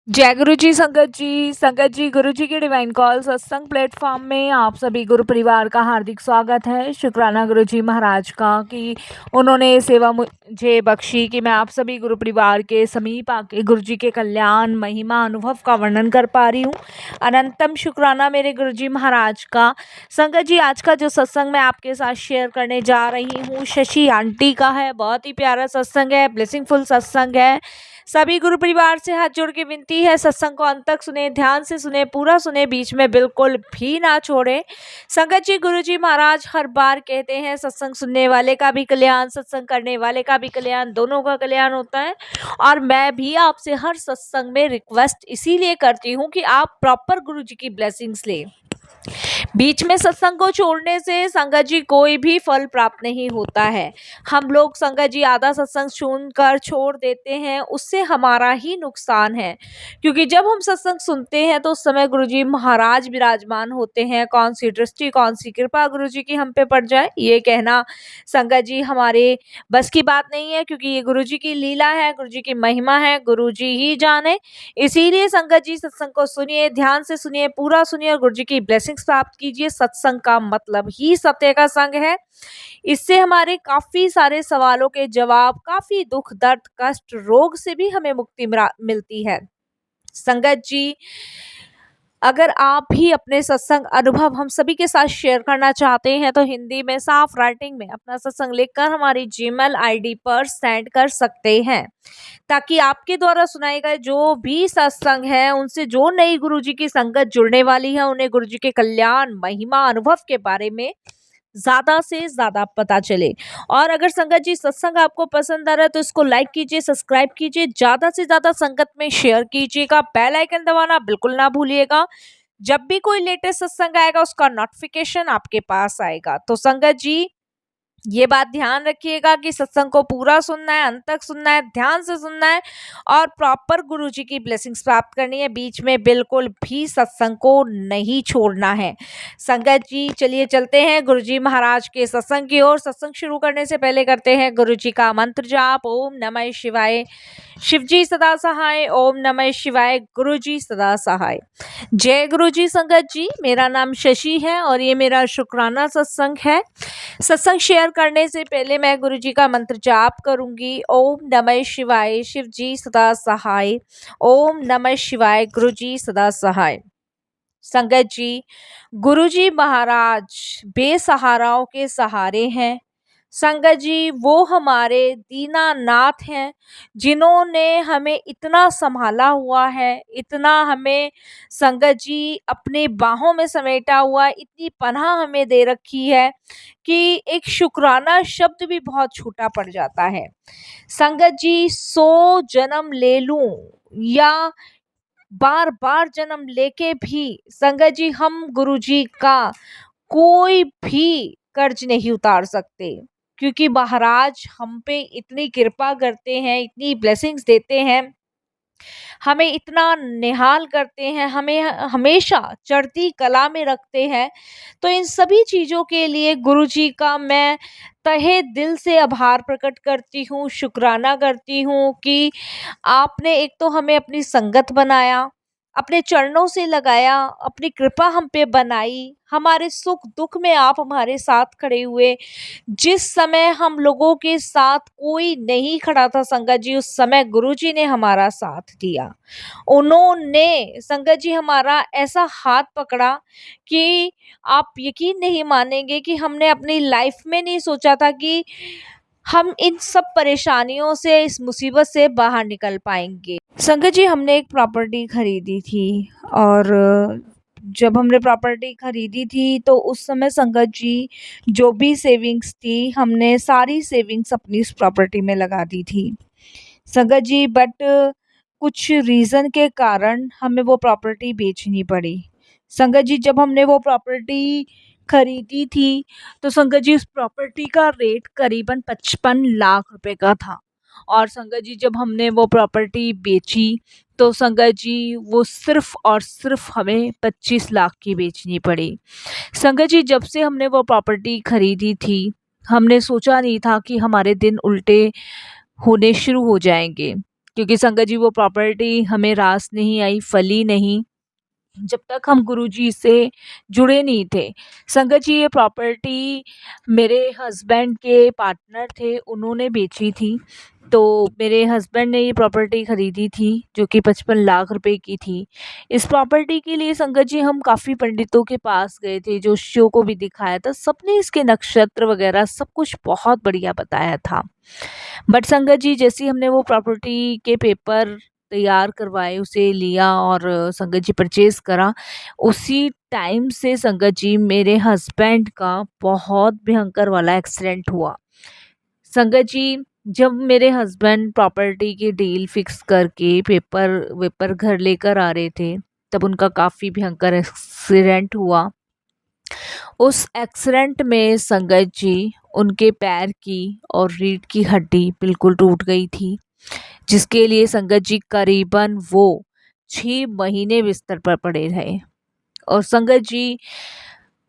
जय गुरु जी संगत जी गुरु जी के डिवाइन कॉल सत्संग प्लेटफॉर्म में आप सभी गुरु परिवार का हार्दिक स्वागत है। शुक्राना गुरु जी महाराज का कि उन्होंने ये सेवा मुझे बख्शी कि मैं आप सभी गुरु परिवार के समीप आके गुरु जी के कल्याण महिमा अनुभव का वर्णन कर पा रही हूँ। अनंतम शुक्राना मेरे गुरु जी महाराज का। संगत जी, आज का जो सत्संग मैं आपके साथ शेयर करने जा रही हूँ शशि आंटी का है। बहुत ही प्यारा सत्संग है, ब्लेसिंगफुल सत्संग है। सभी गुरु परिवार से हाथ जोड़ के विनती है, सत्संग को अंत तक सुने, ध्यान से सुने, पूरा सुने, बीच में बिल्कुल भी ना छोड़े। संगत जी, गुरु जी महाराज हर बार कहते हैं सत्संग सुनने वाले का भी कल्याण, सत्संग करने वाले का भी कल्याण, दोनों का कल्याण होता है। और मैं भी आपसे हर सत्संग में रिक्वेस्ट इसीलिए करती हूँ कि आप प्रॉपर गुरु जी की ब्लेसिंग्स लें। बीच में सत्संग को छोड़ने से संगत जी कोई भी फल प्राप्त नहीं होता है। हम लोग संगत जी आधा सत्संग सुनकर छोड़ देते हैं, उससे हमारा ही नुकसान है। क्योंकि जब हम सत्संग सुनते हैं तो उस समय गुरु जी महाराज विराजमान होते हैं। कौन सी दृष्टि, कौन सी कृपा गुरु जी की हम पे पड़ जाए, ये कहना संगत जी हमारे बस की बात नहीं है। क्योंकि ये गुरु जी की लीला है, गुरु जी की महिमा है, गुरु जी ही जाने। इसीलिए संगत जी सत्संग को सुनिए, ध्यान से सुनिए, पूरा सुनिए और गुरु जी की ब्लेसिंग्स प्राप्त कीजिए। सत्संग का मतलब ही सत्य का संग है। इससे हमारे काफी सारे सवालों के जवाब, काफी दुख दर्द कष्ट रोग से भी हमें मुक्ति मिलती है। संगत जी, अगर आप भी अपने सत्संग अनुभव हम सभी के साथ शेयर करना चाहते हैं तो हिंदी में साफ राइटिंग में अपना सत्संग लिखकर हमारी जीमेल आईडी पर सेंड कर सकते हैं, ताकि आपके द्वारा सुनाए गए जो भी सत्संग है उनसे जो नई गुरु जी की संगत जुड़ने वाली है उन्हें गुरु जी के कल्याण महिमा अनुभव के बारे में ज्यादा से ज्यादा पता चले। और अगर संगत जी सत्संग आपको पसंद आ रहा है तो इसको लाइक कीजिए, सब्सक्राइब कीजिए, ज्यादा से ज्यादा संगत में शेयर कीजिएगा, बेल आइकन दबाना बिल्कुल ना भूलिएगा। जब भी कोई लेटेस्ट सत्संग आएगा उसका नोटिफिकेशन आपके पास आएगा। तो संगत जी, ये बात ध्यान रखिएगा कि सत्संग को पूरा सुनना है, अंत तक सुनना है, ध्यान से सुनना है और प्रॉपर गुरु जी की ब्लेसिंग्स प्राप्त करनी है। बीच में बिल्कुल भी सत्संग को नहीं छोड़ना है। संगत जी, चलिए चलते हैं गुरु जी महाराज के सत्संग की ओर। सत्संग शुरू करने से पहले करते हैं गुरु जी का मंत्र जाप। ओम नमः शिवाय। शिव जी सदा सहाय। ओम नमः शिवाय। गुरु जी सदा सहाय। जय गुरु जी। संगत जी, मेरा नाम शशि है और ये मेरा शुक्राना सत्संग है। सत्संग शेयर करने से पहले मैं गुरु जी का मंत्र जाप करूंगी। ओम नमः शिवाय। शिव जी सदा सहाय। ओम नमः शिवाय। गुरु जी सदा सहाय। संगत जी, गुरु जी महाराज बेसहाराओं के सहारे हैं। संगत जी, वो हमारे दीनानाथ हैं, जिन्होंने हमें इतना संभाला हुआ है, इतना हमें संगत जी अपने बाहों में समेटा हुआ है, इतनी पनाह हमें दे रखी है कि एक शुक्राना शब्द भी बहुत छोटा पड़ जाता है। संगत जी, 100 जन्म ले लूं या बार बार जन्म लेके भी संगत जी हम गुरु जी का कोई भी कर्ज नहीं उतार सकते। क्योंकि महाराज हम पे इतनी कृपा करते हैं, इतनी ब्लेसिंग्स देते हैं, हमें इतना निहाल करते हैं, हमें हमेशा चढ़ती कला में रखते हैं। तो इन सभी चीज़ों के लिए गुरु जी का मैं तहे दिल से आभार प्रकट करती हूँ, शुक्राना करती हूँ कि आपने एक तो हमें अपनी संगत बनाया, अपने चरणों से लगाया, अपनी कृपा हम पे बनाई, हमारे सुख दुख में आप हमारे साथ खड़े हुए। जिस समय हम लोगों के साथ कोई नहीं खड़ा था संगत जी, उस समय गुरु जी ने हमारा साथ दिया। उन्होंने संगत जी हमारा ऐसा हाथ पकड़ा कि आप यकीन नहीं मानेंगे कि हमने अपनी लाइफ में नहीं सोचा था कि हम इन सब परेशानियों से, इस मुसीबत से बाहर निकल पाएंगे। संगत जी, हमने एक प्रॉपर्टी खरीदी थी और जब हमने प्रॉपर्टी खरीदी थी तो उस समय संगत जी जो भी सेविंग्स थी हमने सारी सेविंग्स अपनी इस प्रॉपर्टी में लगा दी थी संगत जी। बट कुछ रीज़न के कारण हमें वो प्रॉपर्टी बेचनी पड़ी संगत जी। जब हमने वो प्रॉपर्टी खरीदी थी तो संगत जी उस प्रॉपर्टी का रेट करीबन 55 लाख रुपए का था। और संगत जी जब हमने वो प्रॉपर्टी बेची तो संगत जी वो सिर्फ और सिर्फ हमें 25 लाख की बेचनी पड़ी। संगत जी, जब से हमने वो प्रॉपर्टी खरीदी थी हमने सोचा नहीं था कि हमारे दिन उल्टे होने शुरू हो जाएंगे। क्योंकि संगत जी वो प्रॉपर्टी हमें रास नहीं आई, फली नहीं, जब तक हम गुरुजी से जुड़े नहीं थे। संगत जी ये प्रॉपर्टी मेरे हस्बैंड के पार्टनर थे, उन्होंने बेची थी। तो मेरे हस्बैंड ने ये प्रॉपर्टी खरीदी थी जो कि 55 लाख रुपए की थी। इस प्रॉपर्टी के लिए संगत जी हम काफ़ी पंडितों के पास गए थे, जोशियों को भी दिखाया था, सबने इसके नक्षत्र वगैरह सब कुछ बहुत बढ़िया बताया था। बट संगत जी जैसे ही हमने वो प्रॉपर्टी के पेपर तैयार करवाए, उसे लिया और संगत जी परचेज़ करा, उसी टाइम से संगत जी मेरे हस्बैंड का बहुत भयंकर वाला एक्सीडेंट हुआ। संगत जी जब मेरे हस्बैंड प्रॉपर्टी की डील फिक्स करके पेपर वेपर घर लेकर आ रहे थे, तब उनका काफ़ी भयंकर एक्सीडेंट हुआ। उस एक्सीडेंट में संगत जी उनके पैर की और रीढ़ की हड्डी बिल्कुल टूट गई थी, जिसके लिए संगत जी करीबन वो 6 महीने बिस्तर पर पड़े रहे। और संगत जी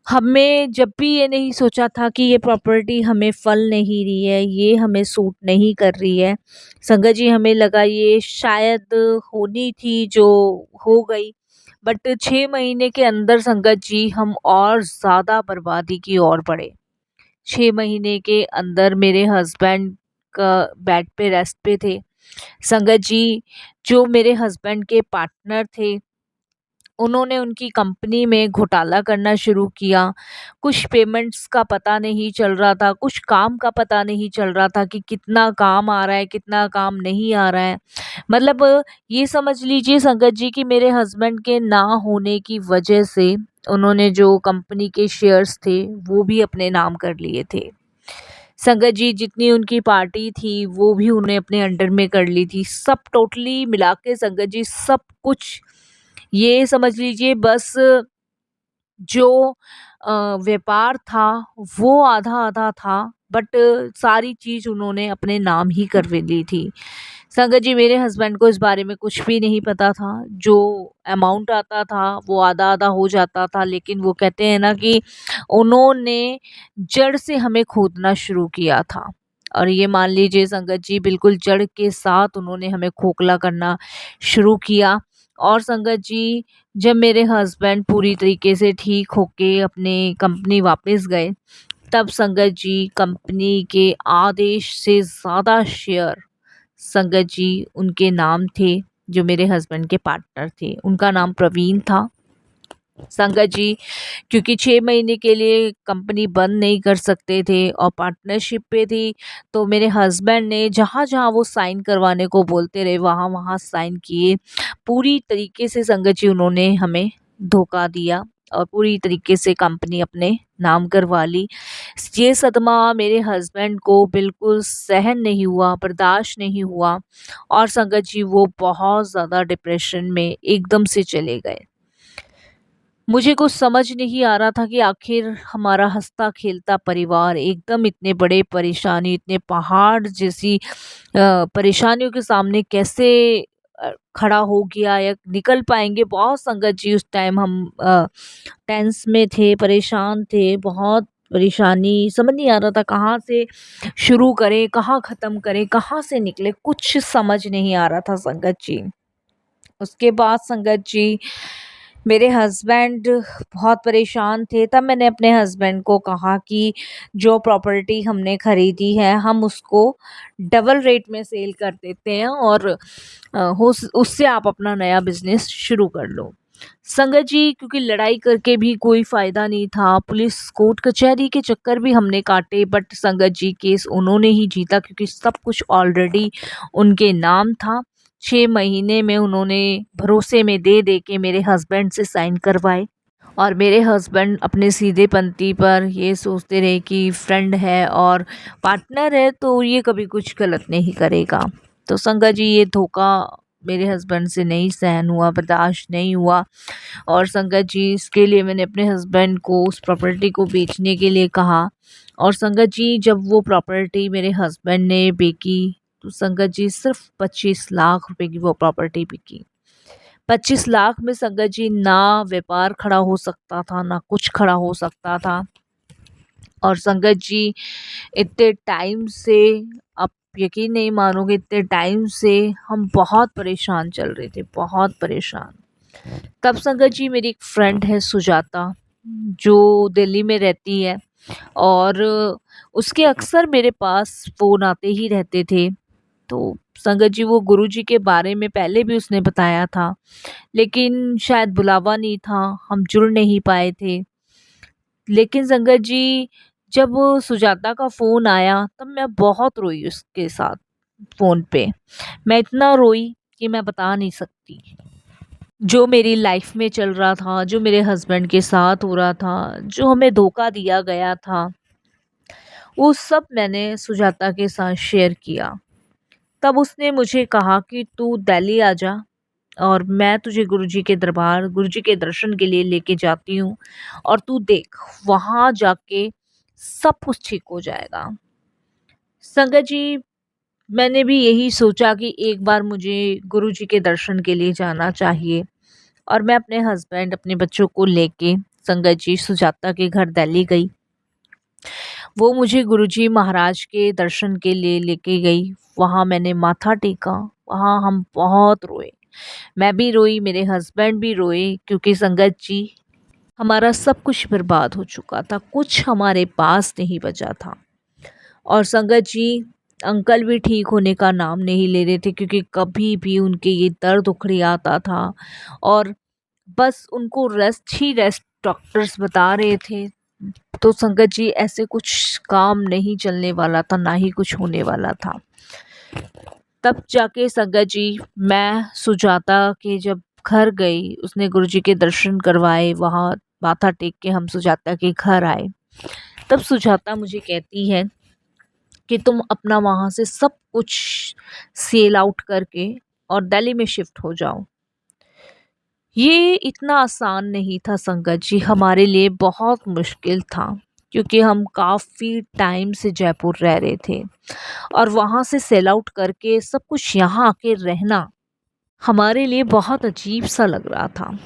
हमें जब भी ये नहीं सोचा था कि ये प्रॉपर्टी हमें फल नहीं रही है, ये हमें सूट नहीं कर रही है। संगत जी हमें लगा ये शायद होनी थी जो हो गई। बट 6 महीने के अंदर संगत जी हम और ज़्यादा बर्बादी की ओर बढ़े। 6 महीने के अंदर मेरे हस्बैंड का बेड पे रेस्ट पे थे। संगत जी जो मेरे हस्बैंड के पार्टनर थे, उन्होंने उनकी कंपनी में घोटाला करना शुरू किया। कुछ पेमेंट्स का पता नहीं चल रहा था, कुछ काम का पता नहीं चल रहा था कि कितना काम आ रहा है, कितना काम नहीं आ रहा है। मतलब ये समझ लीजिए संगत जी कि मेरे हस्बैंड के ना होने की वजह से उन्होंने जो कंपनी के शेयर्स थे वो भी अपने नाम कर लिए थे। संगत जी जितनी उनकी पार्टी थी वो भी उन्हें अपने अंडर में कर ली थी। सब टोटली मिला के संगत जी सब कुछ ये समझ लीजिए बस जो व्यापार था वो आधा-आधा था, बट सारी चीज़ उन्होंने अपने नाम ही करवा ली थी। संगत जी मेरे हस्बैंड को इस बारे में कुछ भी नहीं पता था। जो अमाउंट आता था वो आधा-आधा हो जाता था, लेकिन वो कहते हैं ना कि उन्होंने जड़ से हमें खोदना शुरू किया था। और ये मान लीजिए संगत जी बिल्कुल जड़ के साथ उन्होंने हमें खोखला करना शुरू किया। और संगत जी जब मेरे हस्बैंड पूरी तरीके से ठीक होके अपने कंपनी वापस गए, तब संगत जी कंपनी के आधे से ज़्यादा शेयर संगत जी उनके नाम थे, जो मेरे हस्बैंड के पार्टनर थे। उनका नाम प्रवीण था। संगत जी क्योंकि 6 महीने के लिए कंपनी बंद नहीं कर सकते थे और पार्टनरशिप पे थी, तो मेरे हस्बैंड ने जहाँ-जहाँ वो साइन करवाने को बोलते रहे, वहाँ-वहाँ साइन किए। पूरी तरीके से संगत जी उन्होंने हमें धोखा दिया और पूरी तरीके से कंपनी अपने नाम करवा ली। ये सदमा मेरे हस्बैंड को बिल्कुल सहन नहीं हुआ, बर्दाश्त नहीं हुआ और संगत जी वो बहुत ज़्यादा डिप्रेशन में एकदम से चले गए। मुझे कुछ समझ नहीं आ रहा था कि आखिर हमारा हँसता-खेलता परिवार एकदम इतने बड़े परेशानी, इतने पहाड़ जैसी परेशानियों के सामने कैसे खड़ा हो गया या निकल पाएँगे। बहुत संगत जी उस टाइम हम टेंस में थे, परेशान थे, बहुत परेशानी समझ नहीं आ रहा था कहाँ से शुरू करें, कहाँ ख़त्म करें, कहाँ से निकले, कुछ समझ नहीं आ रहा था संगत जी। उसके बाद संगत जी मेरे हस्बैंड बहुत परेशान थे, तब मैंने अपने हस्बैंड को कहा कि जो प्रॉपर्टी हमने खरीदी है हम उसको डबल रेट में सेल कर देते हैं और हो उससे आप अपना नया बिजनेस शुरू कर लो। संगत जी क्योंकि लड़ाई करके भी कोई फ़ायदा नहीं था, पुलिस कोर्ट कचहरी के चक्कर भी हमने काटे, बट संगत जी केस उन्होंने ही जीता क्योंकि सब कुछ ऑलरेडी उनके नाम था। 6 महीने में उन्होंने भरोसे में दे के मेरे हस्बैंड से साइन करवाए और मेरे हस्बैंड अपने सीधेपंथी पर ये सोचते रहे कि फ्रेंड है और पार्टनर है तो ये कभी कुछ गलत नहीं करेगा। तो संगत जी ये धोखा मेरे हस्बैंड से नहीं सहन हुआ, बर्दाश्त नहीं हुआ और संगत जी इसके लिए मैंने अपने हस्बैंड को उस प्रॉपर्टी को बेचने के लिए कहा। और संगत जी जब वो प्रॉपर्टी मेरे हस्बैंड ने बेची, तो संगत जी सिर्फ 25 लाख रुपए की वो प्रॉपर्टी बिकी। 25 लाख में संगत जी ना व्यापार खड़ा हो सकता था, ना कुछ खड़ा हो सकता था। और संगत जी इतने टाइम से अब यकीन नहीं मानोगे, इतने टाइम से हम बहुत परेशान चल रहे थे, बहुत परेशान। तब संगत जी मेरी एक फ्रेंड है सुजाता, जो दिल्ली में रहती है, और उसके अक्सर मेरे पास फ़ोन आते ही रहते थे। तो संगत जी वो गुरुजी के बारे में पहले भी उसने बताया था, लेकिन शायद बुलावा नहीं था, हम जुड़ नहीं पाए थे। लेकिन संगत जी जब वो सुजाता का फ़ोन आया तब मैं बहुत रोई उसके साथ फ़ोन पे। मैं इतना रोई कि मैं बता नहीं सकती। जो मेरी लाइफ में चल रहा था, जो मेरे हस्बैंड के साथ हो रहा था, जो हमें धोखा दिया गया था, वो सब मैंने सुजाता के साथ शेयर किया। तब उसने मुझे कहा कि तू दिल्ली आ जा और मैं तुझे गुरुजी के दरबार, गुरुजी के दर्शन के लिए लेके जाती हूँ, और तू देख वहाँ जाके सब कुछ ठीक हो जाएगा। संगत जी मैंने भी यही सोचा कि एक बार मुझे गुरुजी के दर्शन के लिए जाना चाहिए, और मैं अपने हस्बैंड, अपने बच्चों को लेके संगत जी सुजाता के घर दिल्ली गई। वो मुझे गुरुजी महाराज के दर्शन के लिए लेके गई। वहाँ मैंने माथा टेका, वहाँ हम बहुत रोए। मैं भी रोई, मेरे हस्बैंड भी रोए, क्योंकि संगत जी हमारा सब कुछ बर्बाद हो चुका था, कुछ हमारे पास नहीं बचा था। और संगत जी अंकल भी ठीक होने का नाम नहीं ले रहे थे, क्योंकि कभी भी उनके ये दर्द उखड़ी आता था, और बस उनको रेस्ट ही रेस्ट डॉक्टर्स बता रहे थे। तो संगत जी ऐसे कुछ काम नहीं चलने वाला था, ना ही कुछ होने वाला था। तब जाके संगत जी मैं सुजाता के जब घर गई, उसने गुरुजी के दर्शन करवाए, वहाँ माथा टेक के हम सुजाता के घर आए। तब सुजाता मुझे कहती है कि तुम अपना वहाँ से सब कुछ सेल आउट करके और दिल्ली में शिफ्ट हो जाओ। ये इतना आसान नहीं था संगत जी, हमारे लिए बहुत मुश्किल था, क्योंकि हम काफ़ी टाइम से जयपुर रह रहे थे, और वहाँ से सेल आउट करके सब कुछ यहाँ आके रहना हमारे लिए बहुत अजीब सा लग रहा था।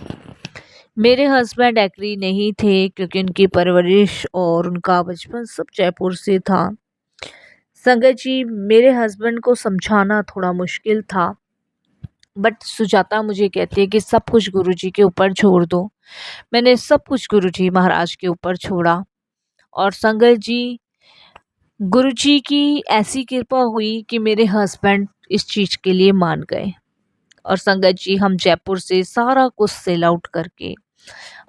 मेरे हस्बैंड एग्री नहीं थे, क्योंकि उनकी परवरिश और उनका बचपन सब जयपुर से था। संगत जी मेरे हस्बैंड को समझाना थोड़ा मुश्किल था, बट सुजाता मुझे कहती है कि सब कुछ गुरुजी के ऊपर छोड़ दो। मैंने सब कुछ गुरुजी महाराज के ऊपर छोड़ा, और संगत जी गुरुजी की ऐसी कृपा हुई कि मेरे हस्बैंड इस चीज़ के लिए मान गए। और संगत जी हम जयपुर से सारा कुछ सेल आउट करके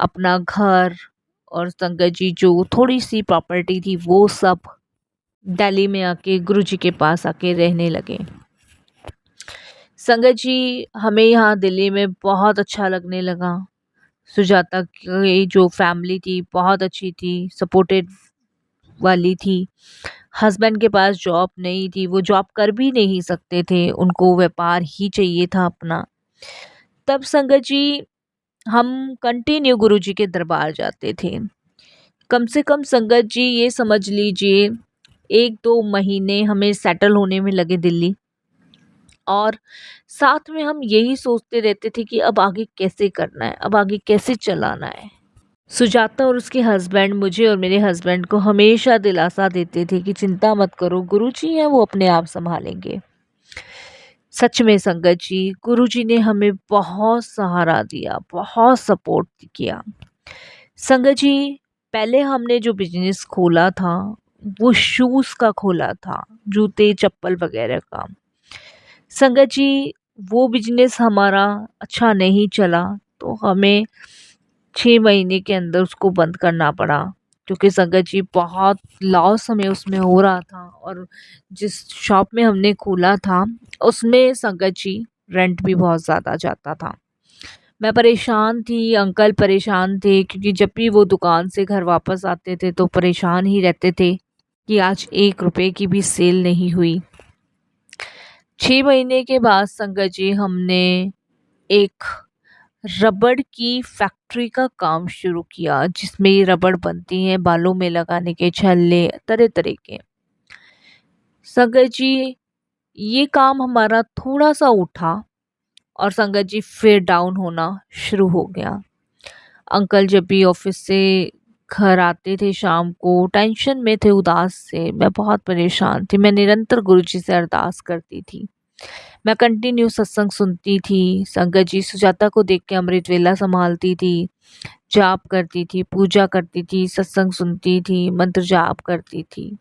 अपना घर, और संगत जी जो थोड़ी सी प्रॉपर्टी थी वो सब दिल्ली में आके गुरुजी के पास आके रहने लगे। संगत जी हमें यहाँ दिल्ली में बहुत अच्छा लगने लगा। सुजाता की जो फैमिली थी बहुत अच्छी थी, सपोर्टेड वाली थी। हस्बैंड के पास जॉब नहीं थी, वो जॉब कर भी नहीं सकते थे, उनको व्यापार ही चाहिए था अपना। तब संगत जी हम कंटिन्यू गुरुजी के दरबार जाते थे। कम से कम संगत जी ये समझ लीजिए 1-2 महीने हमें सेटल होने में लगे दिल्ली, और साथ में हम यही सोचते रहते थे कि अब आगे कैसे करना है, अब आगे कैसे चलाना है। सुजाता और उसके हस्बैंड मुझे और मेरे हस्बैंड को हमेशा दिलासा देते थे कि चिंता मत करो, गुरुजी हैं वो अपने आप संभालेंगे। सच में संगत जी गुरुजी ने हमें बहुत सहारा दिया, बहुत सपोर्ट किया। संगत जी पहले हमने जो बिजनेस खोला था वो शूज़ का खोला था, जूते चप्पल वगैरह का। संगत जी वो बिजनेस हमारा अच्छा नहीं चला, तो हमें 6 महीने के अंदर उसको बंद करना पड़ा, क्योंकि संगत जी बहुत लॉस हमें उसमें हो रहा था, और जिस शॉप में हमने खोला था उसमें संगत जी रेंट भी बहुत ज़्यादा जाता था। मैं परेशान थी, अंकल परेशान थे, क्योंकि जब भी वो दुकान से घर वापस आते थे तो परेशान ही रहते थे कि आज 1 रुपए की भी सेल नहीं हुई। 6 महीने के बाद संगत जी हमने एक रबड़ की फैक्ट्री का काम शुरू किया, जिसमें ये रबड़ बनती हैं, बालों में लगाने के छल्ले तरह तरह के। संगत जी ये काम हमारा थोड़ा सा उठा, और संगत जी फिर डाउन होना शुरू हो गया। अंकल जब भी ऑफिस से घर आते थे शाम को, टेंशन में थे, उदास से, मैं बहुत परेशान थी। मैं निरंतर गुरुजी से अरदास करती थी। मैं कंटिन्यू सत्संग सुनती थी। संगत जी सुजाता को देख के अमृत वेला संभालती थी, जाप करती थी, पूजा करती थी, सत्संग सुनती थी, मंत्र जाप करती थी।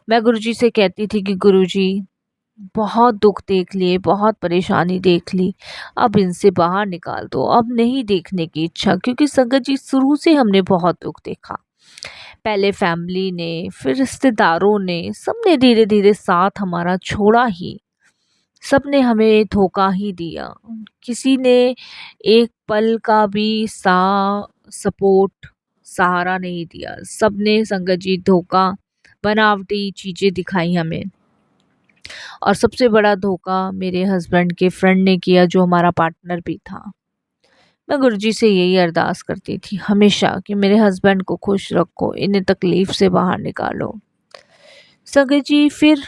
मैं गुरुजी से कहती थी कि गुरुजी, बहुत दुख देख लिए, बहुत परेशानी देख ली, अब इनसे बाहर निकाल दो, अब नहीं देखने की इच्छा। क्योंकि संगत जी शुरू से हमने बहुत दुख देखा। पहले फैमिली ने, फिर रिश्तेदारों ने, सबने धीरे धीरे साथ हमारा छोड़ा ही। सबने हमें धोखा ही दिया। किसी ने एक पल का भी सपोर्ट, सहारा नहीं दिया। सबने संगत जी धोखा, बनावटी चीजें दिखाई हमें। और सबसे बड़ा धोखा मेरे हस्बैंड के फ्रेंड ने किया, जो हमारा पार्टनर भी था। मैं गुरुजी से यही अरदास करती थी हमेशा कि मेरे हस्बैंड को खुश रखो, इन्हें तकलीफ से बाहर निकालो। संगत जी, फिर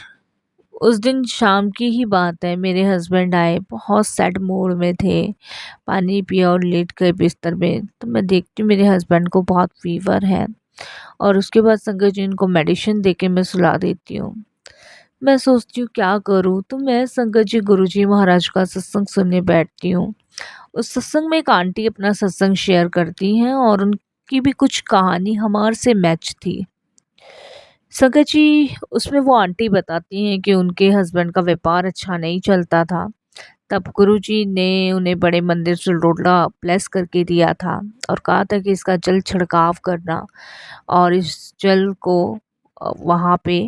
उस दिन शाम की ही बात है, मेरे हस्बैंड आए, बहुत सैड मूड में थे, पानी पिया और लेट गए बिस्तर में। तो मैं देखती हूँ मेरे हस्बैंड को बहुत फीवर है, और उसके बाद संगत जी इनको मेडिसिन दे के मैं सुला देती हूँ। मैं सोचती हूँ क्या करूँ, तो मैं संगत जी गुरुजी महाराज का सत्संग सुनने बैठती हूँ। उस सत्संग में एक आंटी अपना सत्संग शेयर करती हैं, और उनकी भी कुछ कहानी हमारे से मैच थी। संगत जी, उसमें वो आंटी बताती हैं कि उनके हस्बैंड का व्यापार अच्छा नहीं चलता था। तब गुरुजी ने उन्हें बड़े मंदिर से लोटा ब्लेस करके दिया था, और कहा था कि इसका जल छिड़काव करना, और इस जल को वहाँ पे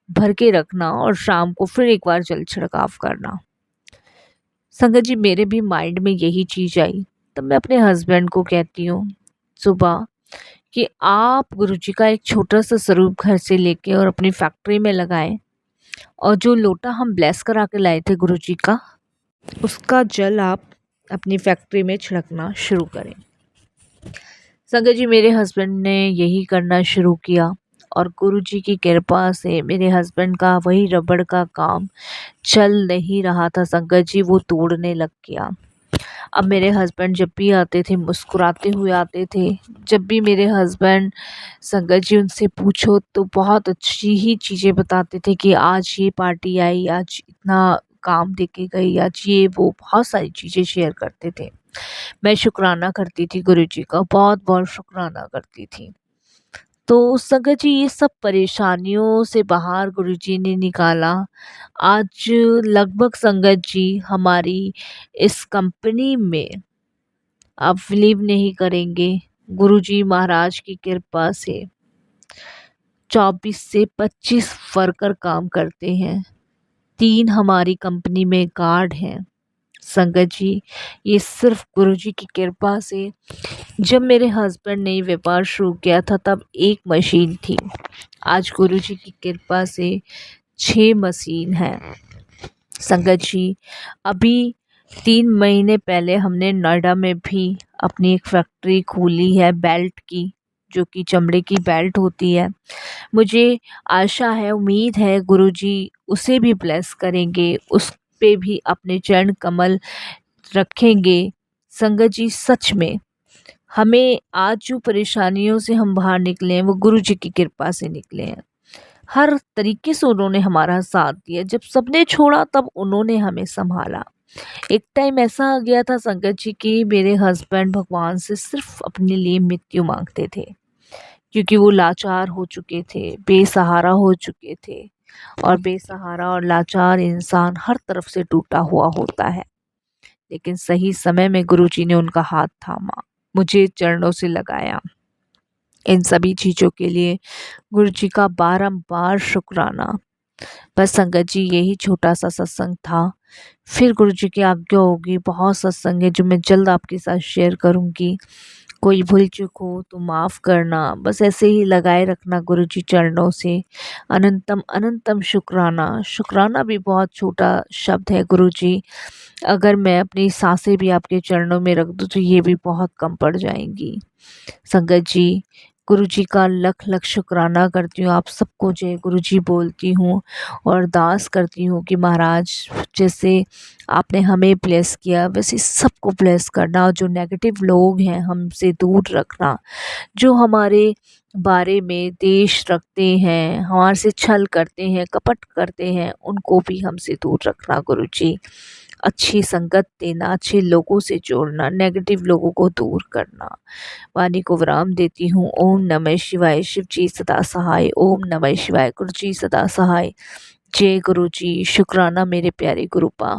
भर के रखना, और शाम को फिर एक बार जल छिड़काव करना। संगत जी, मेरे भी माइंड में यही चीज आई। तब मैं अपने हस्बैंड को कहती हूँ सुबह कि आप गुरुजी का एक छोटा सा स्वरूप घर से लेके और अपनी फैक्ट्री में लगाएं, और जो लोटा हम ब्लेस करा के लाए थे गुरुजी का, उसका जल आप अपनी फैक्ट्री में छिड़कना शुरू करें। संगत जी, मेरे हस्बैंड ने यही करना शुरू किया, और गुरुजी की कृपा से मेरे हस्बैंड का वही रबड़ का काम चल नहीं रहा था। संगत जी, वो तोड़ने लग गया। अब मेरे हस्बैंड जब भी आते थे, मुस्कुराते हुए आते थे। जब भी मेरे हस्बैंड, संगत जी, उनसे पूछो तो बहुत अच्छी ही चीज़ें बताते थे कि आज ये पार्टी आई, आज इतना काम दे के गई, आज ये वो, बहुत सारी चीज़ें शेयर करते थे। मैं शुक्राना करती थी गुरुजी का, बहुत बहुत शुक्राना करती थी। तो संगत जी, ये सब परेशानियों से बाहर गुरुजी ने निकाला। आज लगभग संगत जी हमारी इस कंपनी में, आप बिलीव नहीं करेंगे, गुरुजी महाराज की कृपा से 24 से 25 वर्कर काम करते हैं। 3 हमारी कंपनी में गार्ड हैं। संगत जी, ये सिर्फ गुरुजी की कृपा से। जब मेरे हस्बैंड ने व्यापार शुरू किया था, तब एक मशीन थी। आज गुरुजी की कृपा से 6 मशीन है। संगत जी, अभी 3 महीने पहले हमने नोएडा में भी अपनी एक फैक्ट्री खोली है बेल्ट की, जो कि चमड़े की बेल्ट होती है। मुझे आशा है, उम्मीद है, गुरुजी उसे भी ब्लेस करेंगे, उस पे भी अपने चरण कमल रखेंगे। संगत जी, सच में हमें आज जो परेशानियों से हम बाहर निकले हैं, वो गुरुजी की कृपा से निकले हैं। हर तरीके से उन्होंने हमारा साथ दिया। जब सबने छोड़ा, तब उन्होंने हमें संभाला। एक टाइम ऐसा आ गया था संगत जी कि मेरे हस्बैंड भगवान से सिर्फ अपने लिए मृत्यु मांगते थे, क्योंकि वो लाचार हो चुके थे, बेसहारा हो चुके थे। और बेसहारा और लाचार इंसान हर तरफ से टूटा हुआ होता है। लेकिन सही समय में गुरुजी ने उनका हाथ थामा, मुझे चरणों से लगाया। इन सभी चीज़ों के लिए गुरुजी का बारंबार शुक्राना। बस संगत जी, यही छोटा सा सत्संग था। फिर गुरुजी की आज्ञा होगी, बहुत सत्संग है जो मैं जल्द आपके साथ शेयर करूँगी। कोई भूल चूक हो तो माफ़ करना। बस ऐसे ही लगाए रखना गुरुजी चरणों से। अनंतम अनंतम शुक्राना। शुक्राना भी बहुत छोटा शब्द है गुरुजी। अगर मैं अपनी सांसें भी आपके चरणों में रख दूँ तो ये भी बहुत कम पड़ जाएंगी। संगत जी, गुरु जी का लख लख शुक्राना करती हूँ, आप सबको जय गुरु जी बोलती हूँ और अरदास करती हूँ कि महाराज जैसे आपने हमें ब्लेस किया वैसे सबको ब्लेस करना, और जो नेगेटिव लोग हैं हमसे दूर रखना, जो हमारे बारे में देश रखते हैं, हमारे से छल करते हैं, कपट करते हैं, उनको भी हमसे दूर रखना गुरु जी। अच्छी संगत देना, अच्छे लोगों से जोड़ना, नेगेटिव लोगों को दूर करना। वाणी को विराम देती हूँ। ओम नमः शिवाय। शिव जी सदा सहाय। ओम नमः शिवाय। गुरु जी सदा सहाय। जय गुरु जी। शुक्राना मेरे प्यारे गुरुपा।